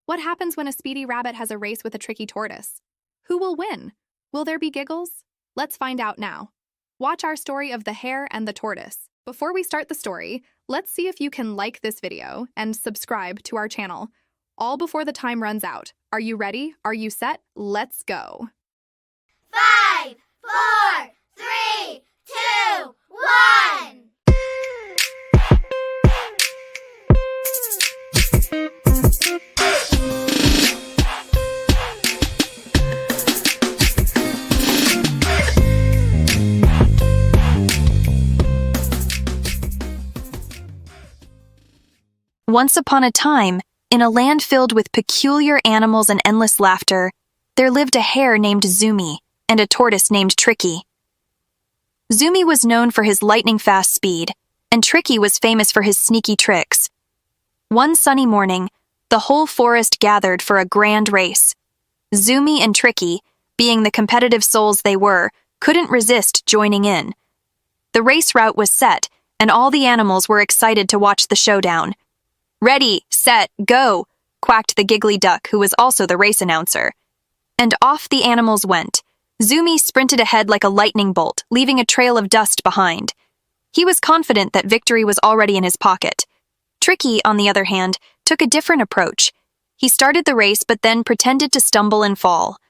What happens when a speedy rabbit has a race with a tricky tortoise? Who will win? Will there be giggles? Let's find out now. Watch our story of the hare and the tortoise. Before we start the story, let's see if you can like this video and subscribe to our channel. All before the time runs out. Are you ready? Are you set? Let's go. 5, 4, 3, 2, 1. Once upon a time, in a land filled with peculiar animals and endless laughter, there lived a hare named Zumi and a tortoise named Tricky. Zumi was known for his lightning-fast speed, and Tricky was famous for his sneaky tricks. One sunny morning, the whole forest gathered for a grand race. Zumi and Tricky, being the competitive souls they were, couldn't resist joining in. The race route was set, and all the animals were excited to watch the showdown. "Ready, set, go," quacked the giggly duck, who was also the race announcer. And off the animals went. Zumi sprinted ahead like a lightning bolt, leaving a trail of dust behind. He was confident that victory was already in his pocket. Tricky, on the other hand, took a different approach. He started the race but then pretended to stumble and fall.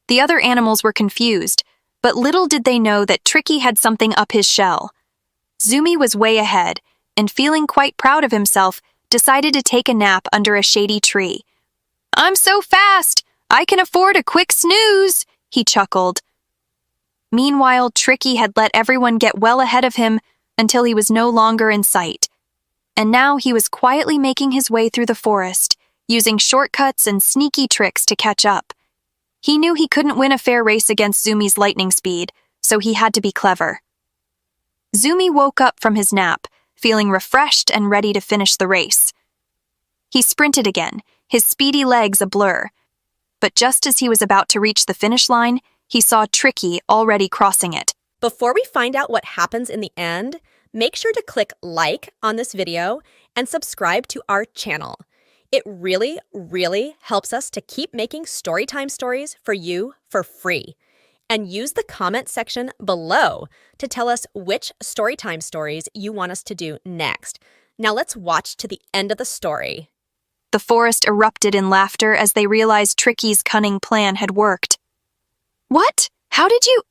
The other animals were confused, but little did they know that Tricky had something up his shell. Zumi was way ahead, and feeling quite proud of himself, decided to take a nap under a shady tree. "I'm so fast! I can afford a quick snooze," he chuckled. Meanwhile, Tricky had let everyone get well ahead of him until he was no longer in sight. And now he was quietly making his way through the forest, using shortcuts and sneaky tricks to catch up. He knew he couldn't win a fair race against Zumi's lightning speed, so he had to be clever. Zumi woke up from his nap, feeling refreshed and ready to finish the race. He sprinted again, his speedy legs a blur. But just as he was about to reach the finish line, he saw Tricky already crossing it. Before we find out what happens in the end, make sure to click like on this video and subscribe to our channel. It really, really helps us to keep making storytime stories for you for free. And use the comment section below to tell us which storytime stories you want us to do next. Now let's watch to the end of the story. The forest erupted in laughter as they realized Tricky's cunning plan had worked. "What? How did you—"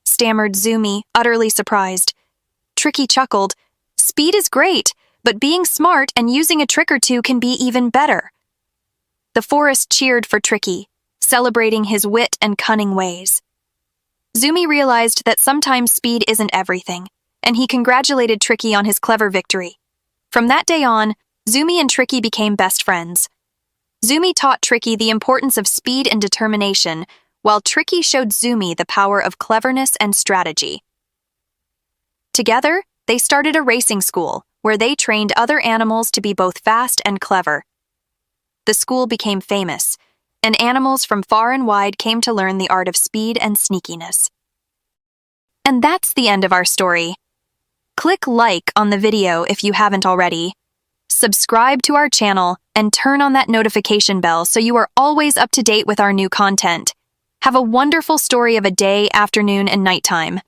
stammered Zumi, utterly surprised. Tricky chuckled. "Speed is great, but being smart and using a trick or two can be even better." The forest cheered for Tricky, celebrating his wit and cunning ways. Zumi realized that sometimes speed isn't everything, and he congratulated Tricky on his clever victory. From that day on, Zumi and Tricky became best friends. Zumi taught Tricky the importance of speed and determination, while Tricky showed Zumi the power of cleverness and strategy. Together, they started a racing school, where they trained other animals to be both fast and clever. The school became famous, and animals from far and wide came to learn the art of speed and sneakiness. And that's the end of our story. Click like on the video if you haven't already. Subscribe to our channel and turn on that notification bell so you are always up to date with our new content. Have a wonderful story of a day, afternoon, and nighttime.